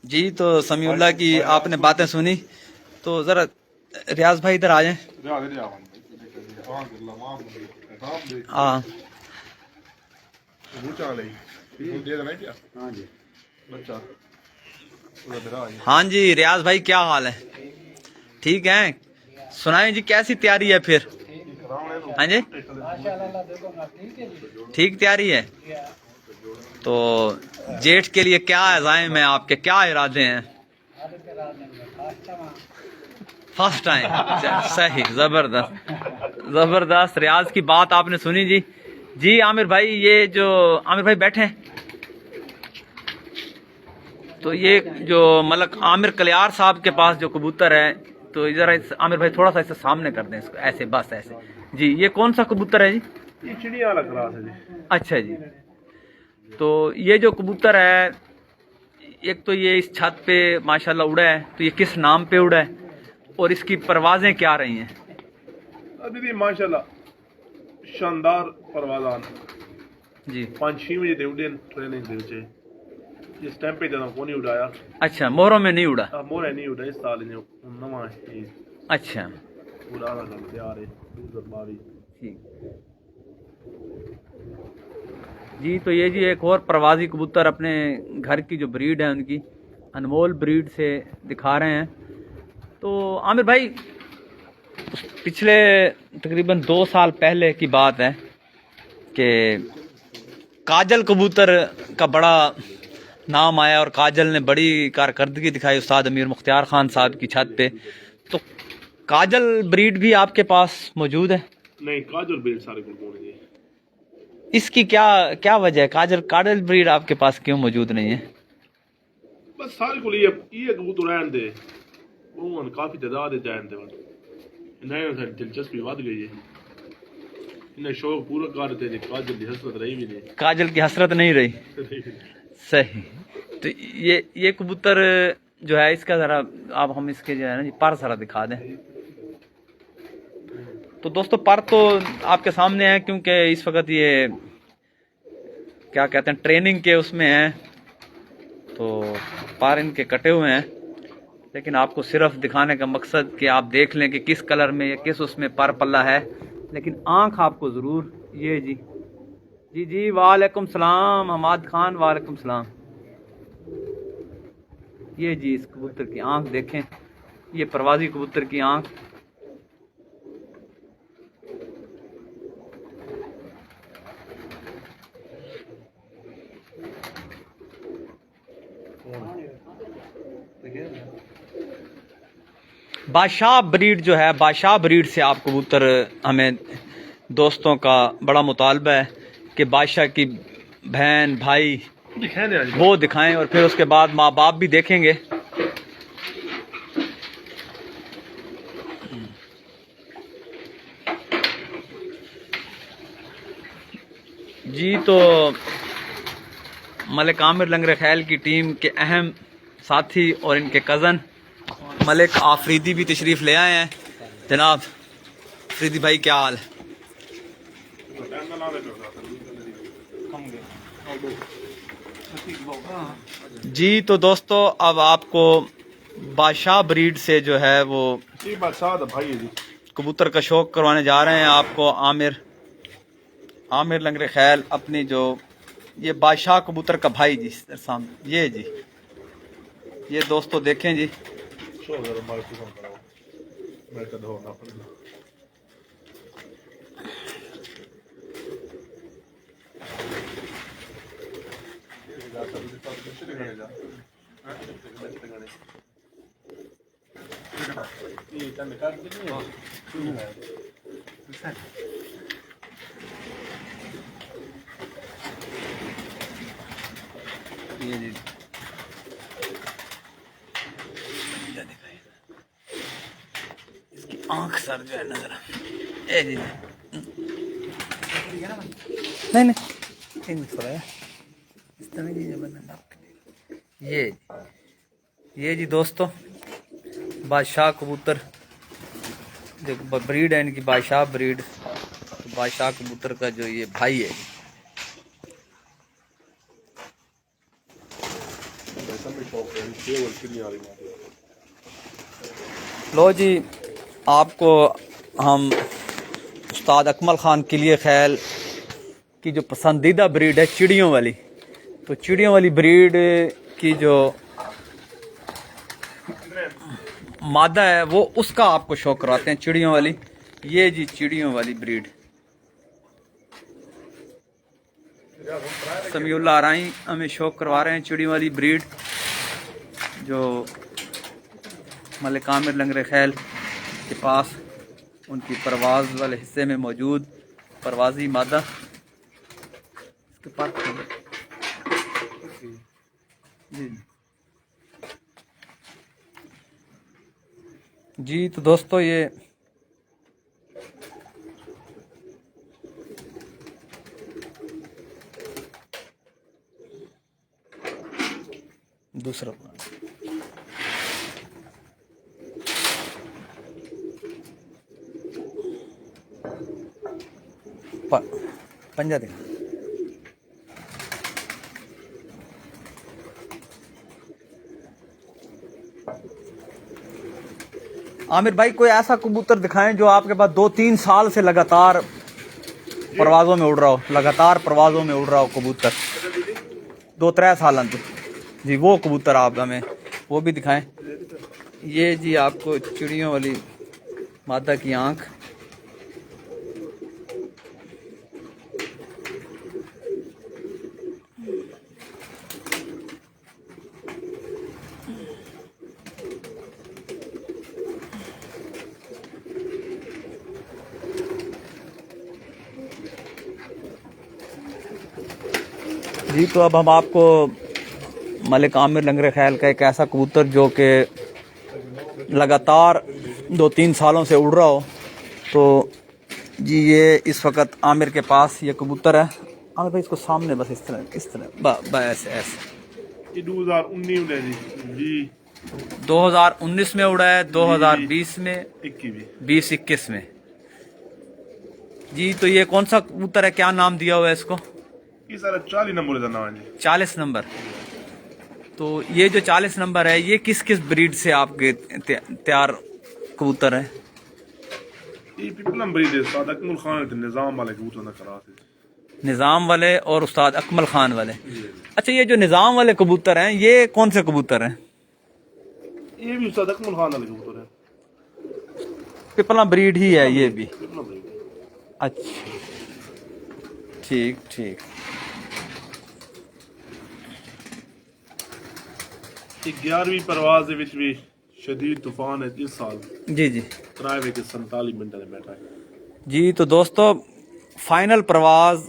جی. تو سمیع اللہ کی آپ نے باتیں سنی، تو ذرا ریاض بھائی ادھر آ جائیں. ہاں ہاں جی ریاض بھائی کیا حال ہے؟ ٹھیک ہیں؟ سنائیں جی کیسی تیاری ہے پھر؟ ہاں جی ٹھیک تیاری ہے. تو جیٹھ کے لیے کیا عزائم ہیں آپ کے، کیا ارادے ہیں؟ First time. صحیح، زبردست زبردست. ریاض کی بات آپ نے سنی جی. جی عامر بھائی، یہ جو عامر بھائی بیٹھے ہیں، تو یہ جو ملک عامر کلیار صاحب کے پاس جو کبوتر ہے، تو ذرا عامر بھائی تھوڑا سا اسے سامنے کر دیں اس کو، ایسے بس ایسے. جی یہ کون سا کبوتر ہے جی؟ یہ چڑیا والا کلاس ہے جی. اچھا جی. تو یہ جو کبوتر ہے، ایک تو یہ اس چھت پہ ماشاءاللہ اڑا ہے، تو یہ کس نام پہ اڑا ہے اور اس کی پروازیں کیا رہی ہیں؟ ابھی ماشاءاللہ شاندار پروازان جی 5-6 بجے اڑے ٹریننگ دے وچ. اس ٹائم پہ جدوں کوئی نہیں اڑایا. اچھا مہروں میں نہیں اڑا. مورے نہیں اڑا اس سال نے نواں ہے. اچھا پورا گل تیار ہے 2022. ٹھیک جی. تو یہ جی ایک اور پروازی کبوتر اپنے گھر کی جو بریڈ ہے ان کی انمول بریڈ سے دکھا رہے ہیں. تو عامر بھائی پچھلے تقریباً 2 سال پہلے کی بات ہے کہ کاجل کبوتر کا بڑا نام آیا اور کاجل نے بڑی کارکردگی دکھائی استاد امیر مختار خان صاحب کی چھت پہ. تو کاجل بریڈ بھی آپ کے پاس موجود ہے؟ نہیں کاجل بیل سارے کو کون ہے. اس کی کیا وجہ ہے؟ کاجل بریڈ آپ کے پاس کیوں موجود نہیں ہے؟ بس سارے کو یہ کبوتر رہن دے وہ کافی تعداد ہے جان دے. انہیں دلچسپی ود گئی ہے. انہیں شوق پورا کر دیتے. کاجل کی حسرت رہی بھی نہیں. کاجل کی حسرت نہیں رہی. صحیح. تو یہ کبوتر جو ہے اس کا ذرا آپ ہم اس کے جو ہے نا جی پر ذرا دکھا دیں. تو دوستو پر تو آپ کے سامنے ہے، کیونکہ اس وقت یہ کیا کہتے ہیں ٹریننگ کے اس میں ہیں، تو پر ان کے کٹے ہوئے ہیں. لیکن آپ کو صرف دکھانے کا مقصد کہ آپ دیکھ لیں کہ کس کلر میں یا کس اس میں پر پلہ ہے. لیکن آنکھ آپ کو ضرور یہ جی وعلیکم السلام حماد خان. وعلیکم السلام. یہ جی اس کبوتر کی آنکھ دیکھیں، یہ پروازی کبوتر کی آنکھ. بادشاہ بریڈ جو ہے، بادشاہ بریڈ سے آپ کبوتر ہمیں دوستوں کا بڑا مطالبہ ہے کہ بادشاہ کی بہن بھائی دکھائیں دیں آج وہ دکھائیں اور پھر اس کے بعد ماں باپ بھی دیکھیں گے. جی تو ملک عامر لنگر خیل کی ٹیم کے اہم ساتھی اور ان کے کزن ملک آفریدی بھی تشریف لے آئے ہیں. جناب آفریدی بھائی کیا حال؟ جی تو دوستو اب آپ کو بادشاہ بریڈ سے جو ہے وہ بادشاہ بھائی جی کبوتر کا شوق کروانے جا رہے ہیں آپ کو. عامر لنگر خیل اپنی جو یہ بادشاہ کبوتر کا بھائی جی سامنے یہ جی یہ دوستو دیکھیں جی. یہ جی اس کی آنکھ سر جو ہے نظر اے جی نہیں تھوڑا اس طرح یہ جی دوستو بادشاہ کبوتر جو بریڈ ہے ان کی بادشاہ بریڈ. بادشاہ کبوتر کا جو یہ بھائی ہے لو جی آپ کو ہم استاد اکمل خان کلیے خیل کی جو پسندیدہ بریڈ ہے چڑیوں والی، تو چڑیوں والی بریڈ کی جو مادہ ہے وہ اس کا آپ کو شوق کرواتے ہیں. چڑیوں والی یہ جی چڑیوں والی بریڈ سمیع اللہ آرائی ہمیں شوق کروا رہے ہیں. چڑیوں والی بریڈ جو ملک عامر لنگر خیل کے پاس ان کی پرواز والے حصے میں موجود پروازی مادہ اس کے پاس جی تو دوستو یہ دوسرا پنجہ دیں. عامر بھائی کوئی ایسا کبوتر دکھائیں جو آپ کے پاس 2-3 سال سے لگاتار پروازوں میں اڑ رہا ہو کبوتر 2-3 سال جی وہ کبوتر آپ ہمیں وہ بھی دکھائیں. یہ جی آپ کو چڑیوں والی مادہ کی آنکھ جی. تو اب ہم آپ کو ملک عامر لنگر خیل کا ایک ایسا کبوتر جو کہ لگاتار 2-3 سالوں سے اڑ رہا ہو، تو جی یہ اس وقت عامر کے پاس یہ کبوتر ہے. عامر بھائی اس کو سامنے بس اس طرح ایسے یہ 2019 میں جی 2019 میں اڑا ہے 2020 میں 20-21 میں. جی تو یہ کون سا کبوتر ہے، کیا نام دیا ہوا ہے اس کو؟ یہ سارا 40 نمبر کا نام ہے. 40 نمبر. تو یہ جو 40 نمبر ہے یہ کس بریڈ سے آپ کے تیار کبوتر ہے؟ یہ پیپلم بریڈ ہے. استاد اکمل خان نظام والے کبوتر نہ کرا تھے. نظام والے اور استاد اکمل خان والے. اچھا یہ جو نظام والے کبوتر ہیں یہ کون سے کبوتر ہیں؟ یہ بھی استاد اکمل خان والے کبوتر ہے. پیپلا بریڈ ہی ہے یہ بھی. اچھا ٹھیک. یہ 11ویں پرواز بھی شدید طوفان ہے اس سال. جی کرائے کے 47 منٹ میں بیٹھا ہے. جی تو دوستو فائنل پرواز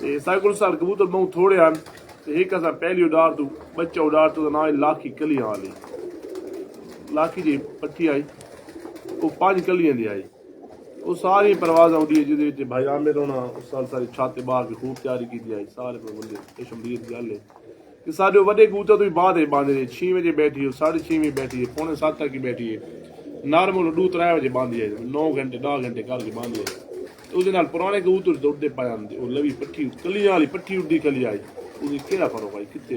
ਤੇ ਸਾਈਕਲ ਸਾਲ ਕਬੂਤਰ ਬਹੁਤ ਥੋੜੇ ਹਨ, ਤੇ ਇੱਕ ਅਸਾਂ ਪਹਿਲੀ ਉਡਾਰ ਤੋਂ ਬੱਚਾ ਉਡਾਰ ਤੋਂ ਨਾ ਲਾਖੀ ਕਲੀਆਂ ਵਾਲੀ, ਲਾਖੀ ਦੀ ਪੱਠੀ ਆਈ, ਉਹ 5 ਕਲੀਆਂ ਦੀ ਆਈ, ਉਹ ਸਾਰੀ ਪਰਵਾਜ਼ ਆਉਂਦੀ ਹੈ ਜਿਹਦੇ ਵਿੱਚ ਭਾਈ ਆਮਿਰ ਹੋਣਾ ਉਸ ਸਾਲ ਸਾਰੀ ਛੱਤ ਤੇ ਬਾਹਰ ਖੂਬ ਤਿਆਰੀ ਕੀਤੀ ਆਈ, ਸਾਰੇ ਬੰਦੇ ਇਹ ਸ਼ਮਦੀਰ ਦੀ ਗੱਲ ਹੈ ਕਿ ਸਾਡੇ ਵੱਡੇ ਕਬੂਤਰ ਤੋਂ ਵੀ ਬਾਅਦ ਹੀ ਬੰਦ ਰਹੇ, 6 ਵਜੇ ਬੈਠੀ ਹੋ, 6:30 ਬੈਠੀ ਹੈ, 7:45 ਤੱਕ ਹੀ ਬੈਠੀ ਹੈ, ਨਾਰਮਲ 2-3 ਵਜੇ ਬੰਦ ਹੈ, 9 ਘੰਟੇ 10 ਘੰਟੇ ਕਰਕੇ ਬੰਦ ਹੈ। ਉਹਦੇ ਨਾਲ ਪੁਰਾਣੇ ਕਬੂਤਰ ਦੌੜਦੇ ਪਏ ਜਾਂਦੇ, ਉਹ ਲਵੀ ਪੱਠੀ ਕਲੀਆਂ ਵਾਲੀ ਪੱਠੀ ਉੱਡੀ ਕਲੀ ਆਈ, ਉਹਦੀ ਕਿਹੜਾ ਫਰਕ ਭਾਈ ਕਿੱਥੇ?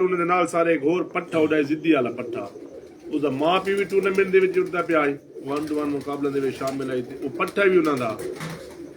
ਉਹਨਾਂ ਦੇ ਨਾਲ ਸਾਰੇ ਇੱਕ ਹੋਰ ਪੱਠਾ ਉਡਾਇਆ, ਜ਼ਿੱਦੀ ਵਾਲਾ ਪੱਠਾ, ਉਹਦਾ ਮਾਂ ਪਿਓ ਵੀ ਟੂਰਨਾਮੈਂਟ ਦੇ ਵਿੱਚ ਉੱਡਦਾ ਪਿਆ ਹੈ, 1-to-1 ਮੁਕਾਬਲੇ ਦੇ ਵਿੱਚ ਸ਼ਾਮਿਲ ਆਈ, ਤੇ ਉਹ ਪੱਠਾ ਵੀ ਉਹਨਾਂ ਦਾ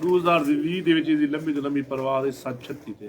2020 ਦੇ ਵਿੱਚ ਇਹਦੀ ਲੰਬੀ ਤੋਂ ਲੰਬੀ ਪਰਵਾਜ਼ 7:36 ਤੇ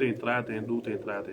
ਤੇ 3 ਤੇ 2 ਤੇ 3 ਤੇ।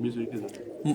2021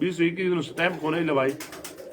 2021 ਨੂੰ ਸਟੈਂਪ ਕੋਨੇ ਲਵਾਈ।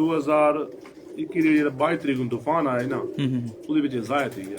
2021 ਦੇ ਜਿਹੜਾ 22 ਤਰੀਕ ਨੂੰ ਤੂਫਾਨ ਆਇਆ ਨਾ, ਉਹਦੇ ਵਿੱਚ ਜ਼ਾਇਆ ਤੇ ਗਿਆ।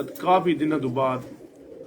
ਅੱਜ ਕਾਫੀ ਦਿਨਾਂ ਤੋਂ ਬਾਅਦ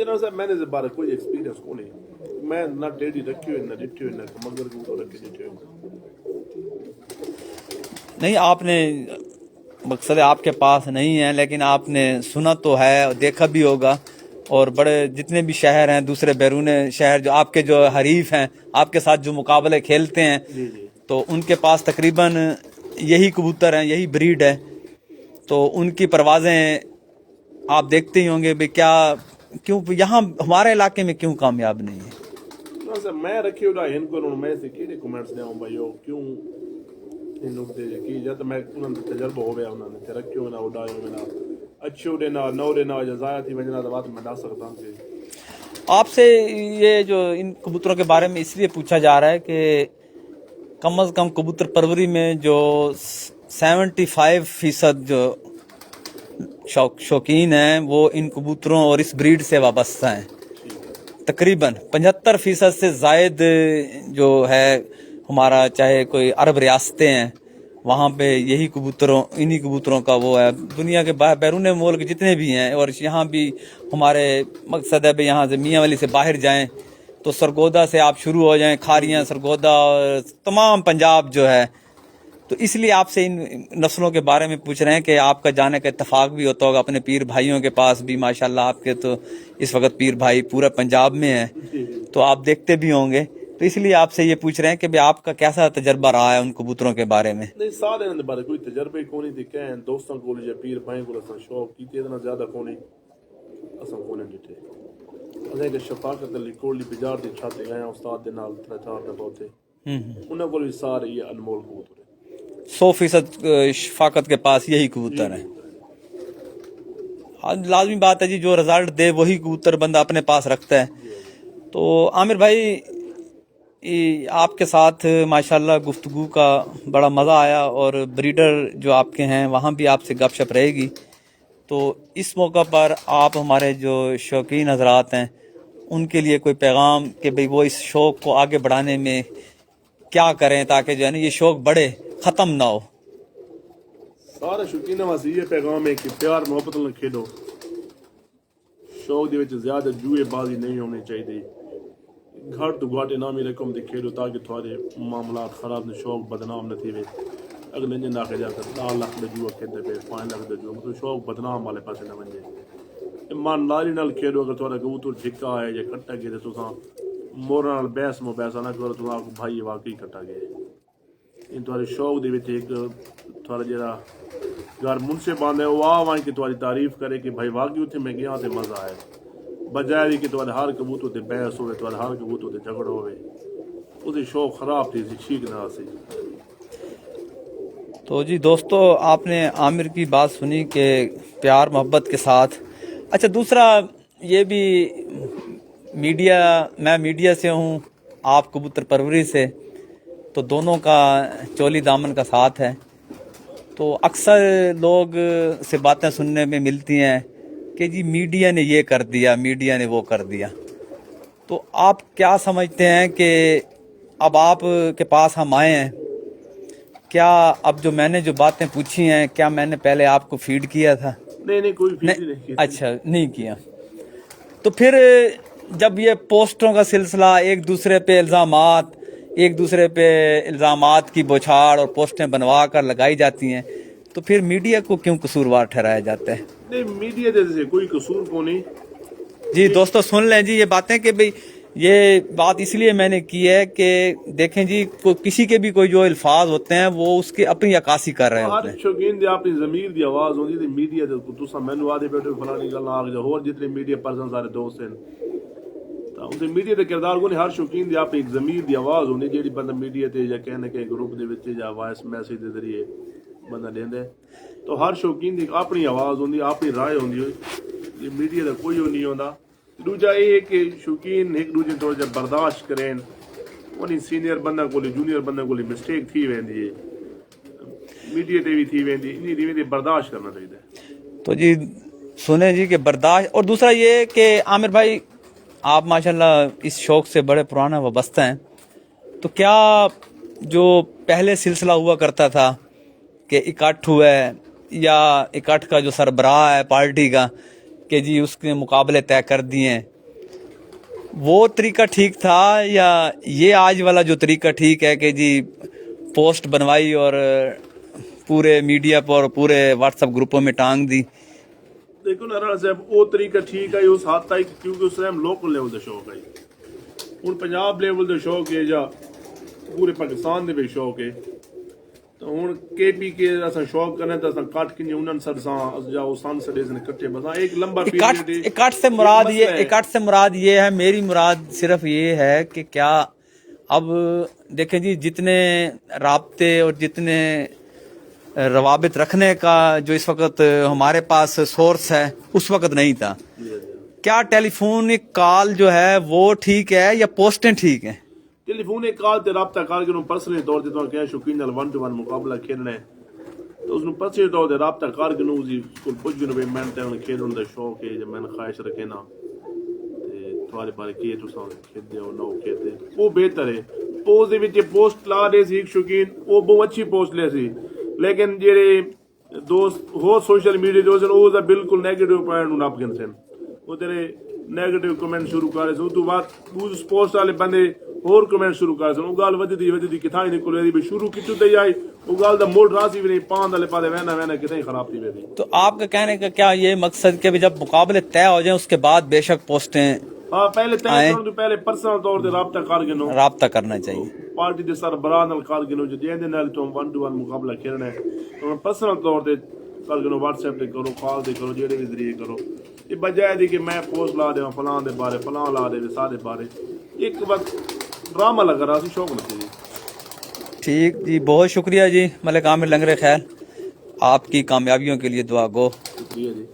دینا صاحب میں نے بارے کوئی ایکسپیرینس کو نہیں میں نہ ٹیڈی رکھی ہوئی نہ ڈٹھی ہوئی نہ مگر کو رکھ کے ڈٹھی ہوئی نہیں آپ نے مقصد آپ کے پاس نہیں ہے لیکن آپ نے سنا تو ہے اور دیکھا بھی ہوگا اور بڑے جتنے بھی شہر ہیں دوسرے بیرون شہر جو آپ کے جو حریف ہیں آپ کے ساتھ جو مقابلے کھیلتے ہیں تو ان کے پاس تقریباً یہی کبوتر ہیں یہی بریڈ ہے تو ان کی پروازیں آپ دیکھتے ہی ہوں گے بھئی کیا کیوں یہاں ہمارے علاقے میں کیوں کامیاب نہیں ہے میں رکھی ہوئی ہن کو میں سے کیڑے کمنٹس دیا بھائی کیوں ان لوگ دے کی جب میں انہوں نے تجربہ ہو گیا انہوں نے رکھی ہوئی نہ اڈائے ہوئے نہ اچھے اڑے نہ نو اڑے نہ جزایا تھی وجہ بات میں ڈال سکتا ہوں کہ آپ سے یہ جو ان کبوتروں کے بارے میں اس لیے پوچھا جا رہا ہے کہ کم از کم کبوتر پروری میں جو 75% جو شوقین ہیں وہ ان کبوتروں اور اس بریڈ سے وابستہ ہیں تقریباً 75% سے زائد جو ہے ہمارا چاہے کوئی عرب ریاستیں ہیں وہاں پہ یہی کبوتروں انہی کبوتروں کا وہ ہے دنیا کے بیرون ملک جتنے بھی ہیں اور یہاں بھی ہمارے مقصد ہے یہاں سے میاں ولی سے باہر جائیں تو سرگودا سے آپ شروع ہو جائیں کھاریاں سرگودا اور تمام پنجاب جو ہے تو اس لیے آپ سے ان نسلوں کے بارے میں پوچھ رہے ہیں کہ آپ کا جانے کا اتفاق بھی ہوتا ہوگا اپنے پیر بھائیوں کے پاس بھی ماشاءاللہ آپ کے تو اس وقت پیر بھائی پورا پنجاب میں ہیں تو آپ دیکھتے بھی ہوں گے تو اس لیے آپ سے یہ پوچھ رہے ہیں کہ آپ کا کیسا تجربہ رہا ہے ان کبوتروں کے بارے میں نہیں سارے ان بارے کوئی تجربے کو نہیں دکھے ہیں دوستوں کو یا پیر بھائی کو اساں شوق کیتے اتنا زیادہ کو نہیں اساں کو نہیں ڈٹے اساں کہ شفاقت علی کولی بازار دی چھت گئے استاد دے نال 3-4 دفعہ ہوتے انہاں کو بھی سارے یہ انمول کبوتر 100% شفاقت کے پاس یہی کبوتر ہیں لازمی بات ہے جی جو رزلٹ دے وہی کبوتر بندہ اپنے پاس رکھتا ہے تو عامر بھائی آپ کے ساتھ ماشاءاللہ گفتگو کا بڑا مزہ آیا اور بریڈر جو آپ کے ہیں وہاں بھی آپ سے گپ شپ رہے گی تو اس موقع پر آپ ہمارے جو شوقین حضرات ہیں ان کے لیے کوئی پیغام کہ بھئی وہ اس شوق کو آگے بڑھانے میں کیا کریں تاکہ جو ہے نا یہ شوق بڑھے ختم نہ ہو سارے شوقین واسطے یہ پیغام ہے کہ پیار محبت نال کھیلو شوق دے وچ زیادہ جوئے بازی نہیں ہونی چاہیے گھر تو گھاٹے نامی رقم دے کھیلو تاکہ تھوڑے معاملات خراب نہ شوق بدنام نہ تھے اگلے دن آ کے جا کر 10 لاکھ دے جوا کھیلتے پہ 5 لاکھ دے جوا مطلب شوق بدنام والے پاسے نہ بن جائے ایمانداری نال کھیلو اگر تھوڑا کبوتر جھکا ہے یا کٹا گیا تو تساں مورا نال بحث مباحثہ نہ کرو تو آپ بھائی واقعی کٹا گیا ان تھوڑے شوق دے وچ ایک تھوڑا جڑا گھر منصف باندھے وہ آوائیں کہ تھوڑی تعریف کرے کہ بھائی واقعی اتنے میں گیا تے مزہ آئے بجائے کہ تھوڑے ہر کبوتر تے بحث ہوئے تھوڑے ہر کبوتر تے جھگڑ ہوئے اسی شوق خراب تھی ٹھیک نہ سی تو جی دوستو آپ نے عامر کی بات سنی کہ پیار محبت کے ساتھ اچھا دوسرا یہ بھی میں میڈیا سے ہوں آپ کبوتر پروری سے تو دونوں کا چولی دامن کا ساتھ ہے تو اکثر لوگ سے باتیں سننے میں ملتی ہیں کہ جی میڈیا نے یہ کر دیا میڈیا نے وہ کر دیا تو آپ کیا سمجھتے ہیں کہ اب آپ کے پاس ہم آئے ہیں کیا اب جو میں نے جو باتیں پوچھی ہیں کیا میں نے پہلے آپ کو فیڈ کیا تھا نہیں کوئی فیڈ نہیں کیا اچھا نہیں کیا تو پھر جب یہ پوسٹوں کا سلسلہ ایک دوسرے پہ الزامات کی بوچھاڑ اور پوسٹیں بنوا کر لگائی جاتی ہیں تو پھر میڈیا کو کیوں قصوروار ٹھہرایا جاتا ہے نہیں میڈیا جیسے کوئی قصور کو نہیں جی دوستو سن لیں جی یہ باتیں کہ بھئی یہ بات اس لیے میں نے کی ہے کہ دیکھیں جی کسی کے بھی کوئی جو الفاظ ہوتے ہیں وہ اس کی اپنی عکاسی کر رہے ہوتے ہیں ہر شوقین دی اپنی ضمیر دی آواز ہوندی تے میڈیا تے تساں مینوں آدے بیٹھے فلانی گل آ جا ہور جتنے میڈیا پرسن سارے دوست ہیں تا اس میڈیا دے کردار کو نہیں ہر شوقین دی اپنی ضمیر دی آواز ہوندی جیڑی بندہ میڈیا تے یا کہنے کہ گروپ دے وچ یا وائس میسج دے ذریعے بندہ دیندا تو ہر شوقین دی اپنی آواز ہوندی اپنی رائے ہوندی یہ میڈیا دا کوئی نہیں ہوندا دوجا یہ ہے کہ شوقین ایک دوجے تو جب برداشت کریں انہیں سینئر بندہ کو جونیئر بندہ کو مسٹیک تھی ویندی ہے میڈیا تے بھی تھی ویندی انہیں دی برداشت کرنا چاہیے تو جی سنیں جی کہ برداشت اور دوسرا یہ کہ عامر بھائی آپ ماشاءاللہ اس شوق سے بڑے پرانا وابستہ ہیں تو کیا جو پہلے سلسلہ ہوا کرتا تھا کہ اکٹھ ہوا ہے یا اکٹھ کا جو سربراہ ہے پارٹی کا کہ جی اس کے مقابلے طے کر دیے ہیں وہ طریقہ ٹھیک تھا یا یہ آج والا جو طریقہ ٹھیک ہے کہ جی پوسٹ بنوائی اور پورے میڈیا پر پورے واٹس ایپ گروپوں میں ٹانگ دی؟ دیکھو نارا صاحب وہ طریقہ ٹھیک ہے اس حد تک کیونکہ اس ٹائم لوکل لیول کا شوق ہے ہوں پنجاب لیول کا شوق ہے یا پورے پاکستان دے بھی شوق ہے تو ہوں کے پی کے اساں شوق کرنے تو اساں کٹ کے انہاں سر سان جاؤ سان سڑے سے اکٹھے بس ایک لمبا پیریڈ اکٹ سے مراد یہ اکٹ سے مراد یہ ہے، میری مراد صرف یہ ہے کہ کیا اب دیکھیں جی جتنے رابطے اور جتنے روابط رکھنے کا جو اس وقت ہمارے پاس سورس ہے اس وقت نہیں تھا، کیا ٹیلی فونک کال جو ہے وہ ٹھیک ہے یا پوسٹیں ٹھیک ہیں؟ ٹیلی فون کال تے رابطہ کر کے پرسنلی طور تے تو کہ شوقین نال 1-to-1 مقابلہ کھیلنا ہے تو اس پرسنلی طور تے رابطہ کر کے اسی کو پوچھ کے بھی میں تے کھیلن دا شوق ہے جے میں خواہش رکھے نا تے تھوڑے بارے کی تو کھیل دے او نو کھیلتے وہ بہتر ہے۔ پوسٹ دے وچ پوسٹ لا دے سی شوقین وہ بہت اچھی پوسٹ لے سی لیکن جڑے دوست ہو سوشل میڈیا دوست او دا بالکل نیگیٹو پوائنٹ نو اپ گن وہ تیرے نیگیٹو کمنٹ شروع کرے سو تو بعد اس پوسٹ والے بندے اور کمنٹ شروع کرے سن او گل ودی کتھاں نکل دی شروع کیتو تے آئی او گل دا موڈ راسی بھی نہیں پان والے پادے وینا کتھے خراب تھی ویدی۔ تو آپ کا کہنے کا کیا یہ مقصد کہ جب مقابلے طے ہو جائیں اس کے بعد بے شک پوسٹیں ہاں پہلے طے کرن تو پہلے پرسنل طور تے رابطہ کر کے نو رابطہ کرنا چاہیے پارٹی دے سربراہ نال کر کے نو جے دے نال تو 1-to-1 مقابلہ کھیلنا ہے تو پرسنل طور تے کر کے نو واٹس ایپ تے کرو کال تے کرو جڑے بھی ذریعے کرو یہ بجائے دی کہ میں پوسٹ لا دے فلاں دے بارے فلاں لا دے سارے بارے ایک وقت ڈرامہ لگا رہا سی شوق نہیں سی۔ ٹھیک جی، بہت شکریہ جی ملک عامر لنگرے، خیر آپ کی کامیابیوں کے لیے دعا گو۔ شکریہ جی۔